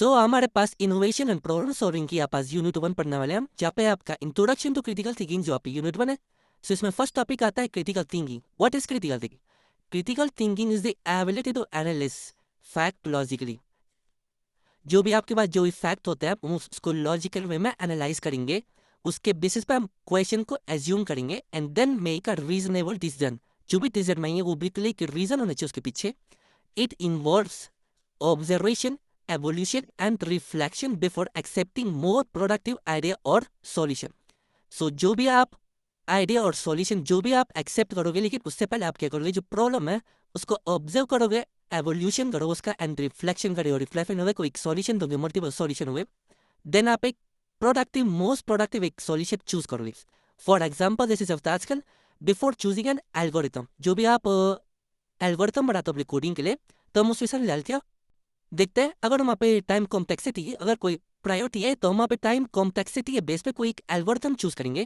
तो हमारे पास innovation and problem solving की आप आज यूनिट 1 पढ़ने वाले हैं हम, जहाँ पे आपका इंट्रोडक्शन टू क्रिटिकल थिंकिंग जो आपकी यूनिट 1 है। सो इसमें फर्स्ट टॉपिक आता है critical thinking. What is critical thinking? Critical thinking is the ability to analyse fact logically. जो भी आपके पास जो भी फैक्ट होते हैं हम उसको लॉजिकल वे में एनालाइज करेंगे, उसके बेसिस पे हम क्वेश्चन को एज्यूम करेंगे and then make a reasonable decision. जो भी डिसीजन मांगेंगे वो भी क्लियर रीजन होना चाहिए उसके पीछे। It involves observation, evolution, and reflection before accepting more productive idea or solution. So जो भी आप आइडिया और सॉल्यूशन जो भी आप एक्सेप्ट करोगे, लेकिन उससे पहले आप क्या करोगे, जो प्रॉब्लम है उसको ऑब्जर्व करोगे, एवोल्यूशन करोगे उसका एंड रिफ्लेक्शन करोगे। रिफ्लेक्शन होगा कोई एक सॉल्यूशन दोगे, मल्टीपल सॉल्यूशन हुए, देन आप एक प्रोडक्टिव मोस्ट प्रोडक्टिव एक सॉल्यूशन चूज करोगे। फॉर एग्जाम्पल जैसे सब आजकल बिफोर चूजिंग एन एल्गोरिथम, जो भी आप एल्गोरिथम बनाते हो अपने कोडिंग के लिए, तो हम उसमें डालते हैं, देखते हैं अगर वहाँ पे टाइम कॉम्प्लेक्सिटी अगर कोई प्रायोरिटी है तो हम वहाँ पे टाइम कॉम्प्लेक्सिटी के बेस पे कोई एक एल्गोरिथम चूज करेंगे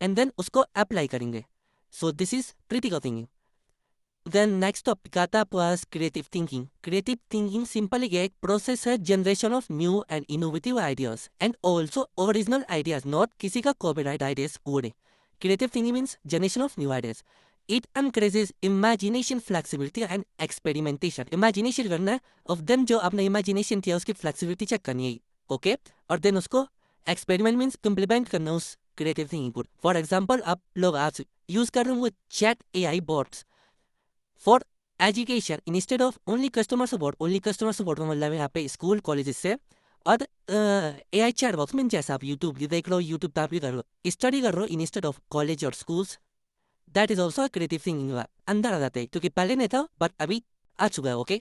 एंड देन उसको अप्लाई करेंगे। So this is critical thinking. Then next topic आता है पास creative thinking. Creative thinking simply एक प्रोसेस है generation of new and innovative ideas and also original ideas, not किसी का कॉपीराइट आइडियाज पूरे। Creative thinking means generation of new ideas. It encourages imagination, flexibility and experimentation. Imagination करना है of them, जो आपने imagination किया उसकी flexibility चेक करनी है, ओके और देन उसको experiment means complement करना उस creative thinking को। फॉर एग्जाम्पल आप लोग आज यूज कर रहे हो chat AI bots for education instead of only customer support। only customer support में मतलब यहाँ पे स्कूल कॉलेज से, और AI chat box में जैसा आप यूट्यूब देख लो, यूट्यूब पे आप भी कर लो, स्टडी कर रहे हो इंस्टेड ऑफ कॉलेज और schools, that is also creative thinking अंदर आ जाते हैं, क्योंकि पहले नहीं था बट अभी आ चुका है, ओके।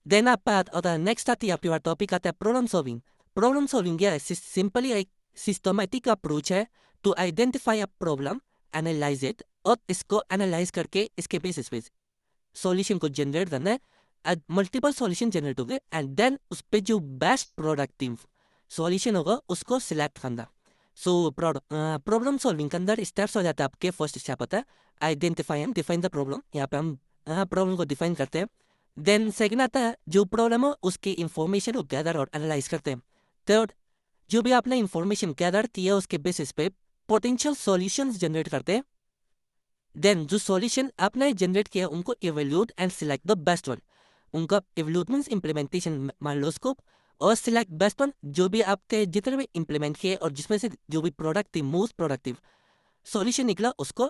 देन आप नेक्स्ट आती है आपके पास टॉपिक आता है प्रॉब्लम सॉल्विंग। प्रॉब्लम सॉल्विंग क्या है? सिंपली एक सिस्टमेटिक अप्रोच है to identify a problem, analyse it, और इसको एनालाइज करके इसके बेसिस पे सॉल्यूशन को जनरेट करना है। मल्टीपल सॉल्यूशन जनरेट हो गए एंड देन उस पर जो बेस्ट प्रोडक्टिव सॉल्यूशन होगा उसको सिलेक्ट करना। सो प्रॉब्लम सॉल्विंग के अंदर स्टेप्स हो जाते हैं आपके। फर्स्ट स्टेप होता है identify and define the problem. यहाँ पे हम प्रॉब्लम को डिफाइन करते हैं। देन सेकंड आता है जो प्रॉब्लम हो उसकी इंफॉर्मेशन को गैदर और एनालाइज करते हैं। थर्ड, जो भी आपने इंफॉर्मेशन गैदर की है उसके बेसिस पे पोटेंशियल सॉल्यूशंस जनरेट करते हैं। देन जो सॉल्यूशन आपने जनरेट किया उनको evaluate and select the best one. उनका इवेल्यूट मीन्स इम्प्लीमेंटेशन मान लो उसको, और सिलेक्ट बेस्ट वन जो भी आपके जितने भी इम्प्लीमेंट किए और जिसमें से जो भी प्रोडक्टिव मोस्ट प्रोडक्टिव सॉल्यूशन निकला उसको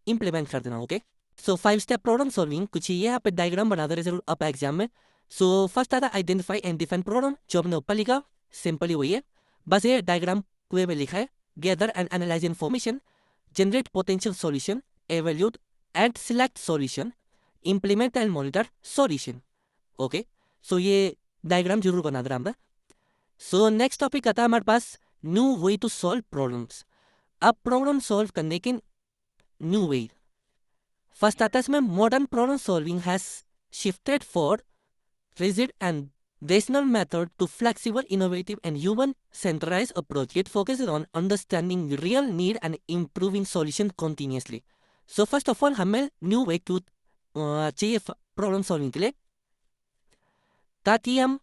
इम्प्लीमेंट कर देना, ओके। सो 5 स्टेप प्रॉब्लम सॉल्विंग कुछ ये यहाँ पे डायग्राम बना दे जरूर आप एग्जाम में। सो फर्स्ट आता आइडेंटिफाई एंड डिफाइन प्रॉब्लम, जो हमने ऊपर लिखा सिंपली वही है, बस ये डायग्राम वे में लिखा है। Gather and analyse information, generate potential solution, evaluate and select solution, implement and monitor solution, okay. So ये डायग्राम जरूर बना दे रहा। सो नेक्स्ट टॉपिक आता है हमारे पास new way to solve problems. अब प्रॉब्लम सॉल्व करने की न्यू वे फर्स्ट आता है इसमें modern problem solving has shifted for rigid and rational method to flexible, innovative, and human-centered approach. It focuses on understanding real need and improving solution continuously. So first of all, हमें new way to चाहिए problem solving के लिए, ताकि हम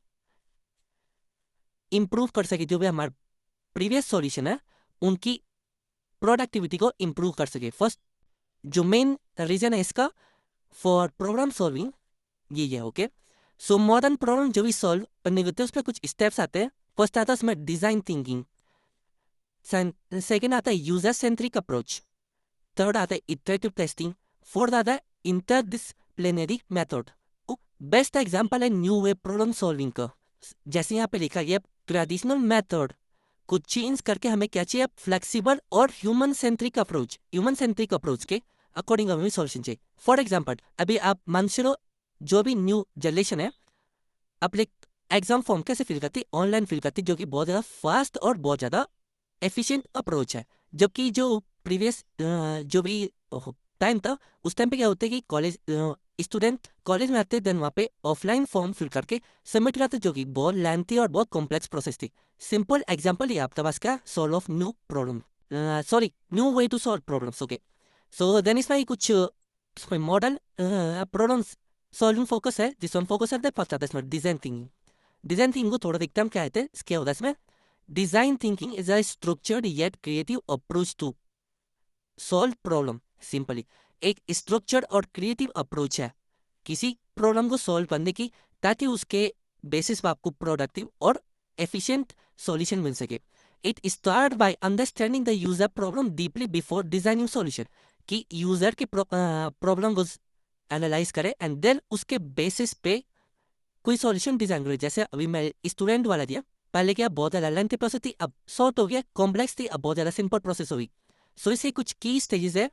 improve कर सके जो भी हमारे प्रीवियस सॉल्यूशन है उनकी प्रोडक्टिविटी को इम्प्रूव कर सके। फर्स्ट जो मेन रीजन है इसका फॉर प्रॉब्लम सॉल्विंग ये है, ओके। सो मॉडर्न प्रॉब्लम जो भी सॉल्व करने के होते हैं उस पर कुछ स्टेप्स आते हैं। फर्स्ट आता है उसमें डिजाइन थिंकिंग, सेकंड आता है यूजर सेंट्रिक अप्रोच, थर्ड आता है इटरेटिव टेस्टिंग, फोर्थ आता है इंटरडिसिप्लिनरी मेथड। बेस्ट एग्जांपल है न्यू वे प्रॉब्लम सॉल्विंग का, जैसे यहाँ पे लिखा है ट्रेडिशनल मेथड को चेंज करके हमें क्या चाहिए, फ्लेक्सिबल और human centric approach. Human centric approach के अकॉर्डिंग हमें सॉल्यूशन चाहिए। फॉर एग्जाम्पल अभी आप मान चलो जो भी न्यू जनरेशन है अपने एग्जाम फॉर्म कैसे फिल करती, ऑनलाइन फिल करती, जो कि बहुत ज़्यादा फास्ट और बहुत ज़्यादा एफिशिएंट अप्रोच है। जबकि जो प्रीवियस जो भी टाइम था उस टाइम पे क्या होता है कि कॉलेज स्टूडेंट कॉलेज में आते देन वहाँ पे ऑफलाइन फॉर्म फिल करके सबमिट कराते, जो कि बहुत लेंथी और बहुत कॉम्प्लेक्स प्रोसेस थी। सिंपल एग्जाम्पल ये आपके पास क्या, solve of new problem, sorry new way to solve problems, okay. So then इसमें कुछ मॉडल प्रॉब्लम्स सॉल्विंग फोकस है, जिस वन फोकस करते हैं फर्स्ट आता है इसमें डिजाइन थिंकिंग। डिजाइन थिंकिंग को थोड़ा देखते हैं हम क्या कहते हैं, क्या होता है इसमें। Design thinking is a structured yet creative approach to solve problem. Simply एक स्ट्रक्चर्ड और क्रिएटिव अप्रोच है किसी प्रॉब्लम को सॉल्व करने की, ताकि उसके बेसिस पर आपको प्रोडक्टिव और एफिशिएंट सॉल्यूशन मिल सके। It start by understanding the user problem deeply before designing solution, कि यूजर के प्रॉब्लम को एनालाइज करे एंड देन उसके बेसिस पे कोई सॉल्यूशन डिजाइन करे। जैसे अभी मैं स्टूडेंट वाला दिया, पहले क्या बहुत ज़्यादा लेंथी प्रोसेस थी, अब शॉर्ट हो गया, कॉम्प्लेक्स थी, अब बहुत ज़्यादा सिंपल प्रोसेस हुई। सो इसके कुछ की स्टेजेस है।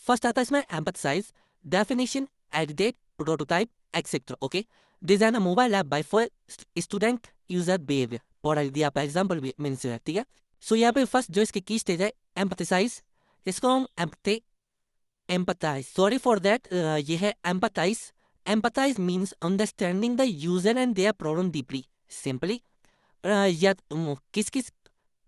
फर्स्ट आता है इसमें empathise, definition, edit, prototype, etcetera. Okay, design a mobile app by for student user behaviour. पढ़ा दिया आप एग्जांपल भी मीन्स ठीक है। सो यहाँ पे फर्स्ट जो इसके की स्टेज है एम्पैथाइज, इसको हम एम्पैथाइज, सॉरी फॉर दैट, ये है empathise. Empathise means understanding the user and their problem deeply. Simply या किस किस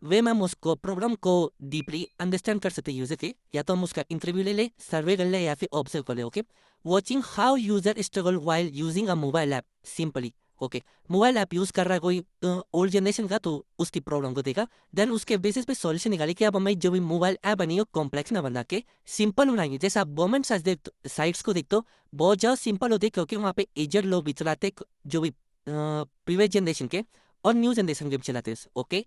वे में हम उसको प्रॉब्लम को डीपली अंडरस्टैंड कर सकते हैं यूजर के, या तो हम उसका इंटरव्यू ले ले, सर्वे कर ले, या फिर ऑब्जर्व कर ले। Okay, watching how user struggle while using a mobile app. Simply okay, mobile app use कर रहा है कोई ओल्ड जनरेशन का, तो उसकी प्रॉब्लम को देखा, देन उसके बेसिस पे सॉल्यूशन निकाली कि अब हमें जो भी मोबाइल ऐप बनी हो कॉम्प्लेक्स ना बना के सिंपल बनाएंगे। जैसे आप गवर्नमेंट साइट्स को देखते हो, बहुत ज़्यादा सिंपल होती है, क्योंकि वहाँ पे एजड लोग भी चलाते जो भी प्रीवियस जनरेशन के और न्यू जनरेशन के भी चलाते हैं। ओके,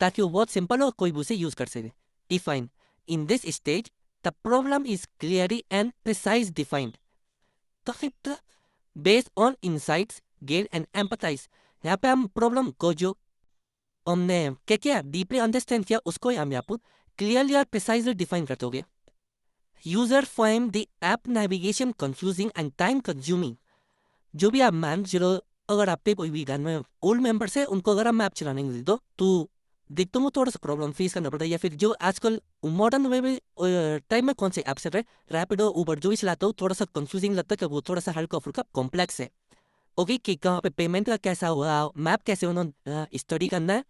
ताकि वो बहुत सिंपल हो, कोई भी उसे यूज कर सके। Define, in this stage the problem is clearly and precise defined based on insights gain and empathise. यहाँ पे हम प्रॉब्लम को जो हमने क्या किया डीपली अंडरस्टैंड किया, उसको हम यहाँ पर क्लियरली और प्रिसाइजली डिफाइन करते हो गए। User find the app navigation confusing and time consuming. जो भी आप मैम चलो, अगर आप पे कोई भी घर में ओल्ड मेंबर्स है, उनको अगर आप मैप चलाने दे दो तो देखता हूँ थोड़ा सा प्रॉब्लम फेस करना पड़ता है। या फिर जो आजकल मॉडर्न वे में टाइम में कौन से ऐप चल रहे हैं, रैपिडो, उबर, जो भी चलाता हूँ, थोड़ा सा कंफ्यूजिंग लगता है कि वो थोड़ा सा हल्का फुल्का कॉम्प्लेक्स है। ओके, कि कहाँ पे पेमेंट का कैसा हुआ, मैप कैसे उन्होंने स्टडी करना है,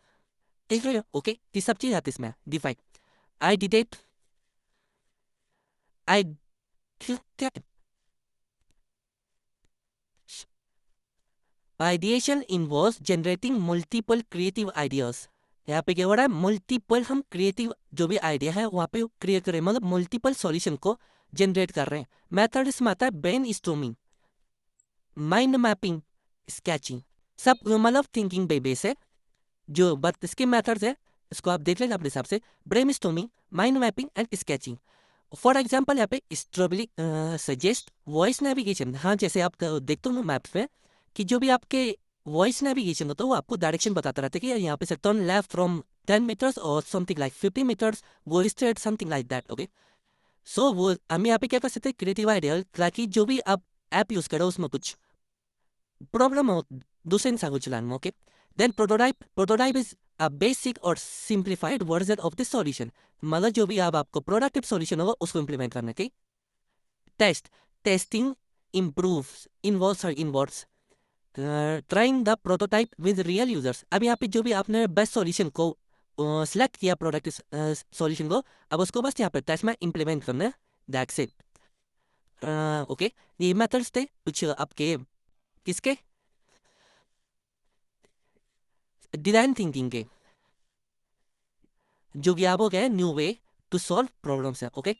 देख रहे हो। ओके, ये सब चीज़ आती है इसमें। Define, I detect, I ideation involves generating multiple creative ideas. यहाँ पे क्या हो रहा है, मल्टीपल हम क्रिएटिव जो भी आइडिया है वहाँ पे क्रिएट कर रहे हैं, मतलब मल्टीपल सॉल्यूशन को जनरेट कर रहे हैं। मेथड इसमें आता है brain storming, mind mapping, sketching, सब मतलब थिंकिंग पे बेस है। जो बट इसके मेथड्स है, इसको आप देख लेंगे अपने हिसाब से। Brain storming, mind mapping and sketching. For example यहाँ पे स्ट्रॉबेरी सजेस्ट वॉइस नेविगेशन। हाँ, जैसे आप देखते हो मैप्स में कि जो भी आपके वॉइस नेविगेशन होता है वो आपको डायरेक्शन बताता रहता है कि यहाँ पे से टर्न लेफ्ट फ्रॉम 10 मीटर्स और समथिंग लाइक 50 मीटर्स, वो straight something like that. Okay, so वो हम यहाँ पे क्या कर सकते हैं, क्रिएटिव आइडिया, ताकि जो भी आप ऐप यूज करो उसमें कुछ प्रॉब्लम हो दूसरे इंसान को चलाने में। Okay, then prototype, prototype is a basic और simplified version of this solution, मतलब जो भी आपको प्रोडक्टिव सॉल्यूशन होगा उसको इंप्लीमेंट करने की। Test, testing improves involves trying the prototype with real users. अब यहाँ पे जो भी आपने बेस्ट सॉल्यूशन को सिलेक्ट किया, प्रोडक्ट सॉल्यूशन को, अब उसको बस यहाँ पे टेस्ट में इंप्लीमेंट करना है, दैट्स इट। ओके, ये मेथड्स थे कुछ आपके किसके, डिजाइन थिंकिंग के, जो कि आप हो गए new way to solve problems है। ओके,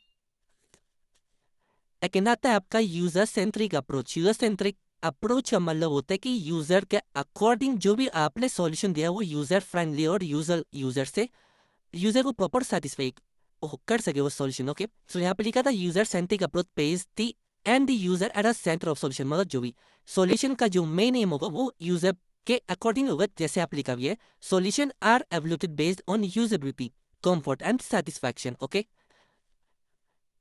लेकिन आता है आपका user centric approach. User centric approach का मतलब होता है कि यूजर के अकॉर्डिंग जो भी आपने सॉल्यूशन दिया वो यूजर फ्रेंडली और यूजर से यूजर को प्रॉपर सेटिस्फाई कर सके वो सॉल्यूशन। ओके, सो यहाँ पे लिखा था user centric approach page the and the user at a centre of solution, मतलब जो भी सॉल्यूशन का जो मेन एम होगा वो यूजर के अकॉर्डिंग होगा। जैसे आप लिखा हुआ है, solution are evaluated based on usability, comfort and satisfaction. Okay,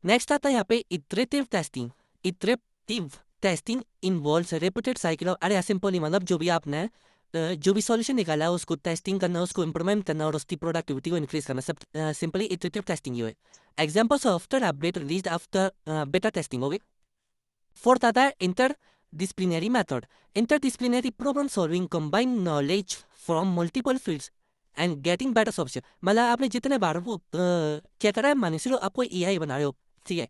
next आता है यहाँ पे iterative testing. Iterative testing involves repeated cycle of, अरे सिंपली मतलब जो भी आपने जो भी सॉल्यूशन निकाला है उसको टेस्टिंग करना, उसको इंप्रूवमेंट करना और उसकी प्रोडक्टिविटी को इंक्रीज करना, सब सिंपली इटरेटिव टेस्टिंग ही है। Examples after update released after बेटा टेस्टिंग। ओके, फोर्थ आता है inter disciplinary method. Inter disciplinary problem solving combine knowledge from multiple fields and getting better solution. मतलब आपने जितने बार वो क्या करा है, मान लो आप कोई एआई बना रहे हो, ठीक है,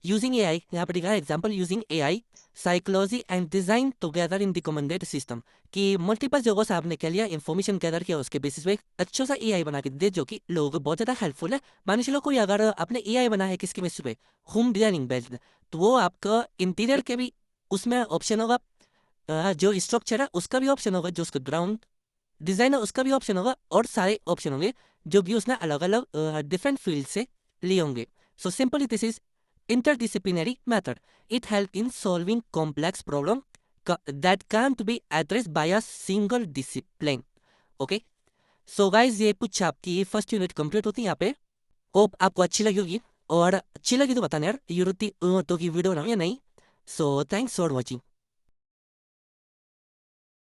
यूजिंग एआई, यहाँ पर दिखा example using AI psychology and design together in recommended system, कि मल्टीपल जगहों से आपने क्या लिया, इन्फॉर्मेशन गैदर किया, उसके बेसिस पे एक अच्छा सा एआई बना के दे जो कि लोगों को बहुत ज़्यादा हेल्पफुल है। मान चलो कोई अगर आपने एआई बना है किसके बेसिस पे, होम डिजाइनिंग बेस्ड, तो वो आपका इंटीरियर के भी उसमें ऑप्शन होगा, जो स्ट्रक्चर है उसका भी ऑप्शन होगा, जो उसका ग्राउंड डिजाइन है उसका भी ऑप्शन होगा, और सारे ऑप्शन होंगे जो भी उसने अलग अलग डिफरेंट फील्ड से लिए होंगे। So simply this is interdisciplinary method. It helps in solving complex problems that can't be addressed by a single discipline. Okay? So guys, ये कुछ आपकी फर्स्ट यूनिट कंप्लीट होती है यहाँ पे। होप आपको अच्छी लगी होगी, और अच्छी लगी तो बताना यार, यूनिट तो की वीडियो बनाऊँ या नहीं। So thanks for watching.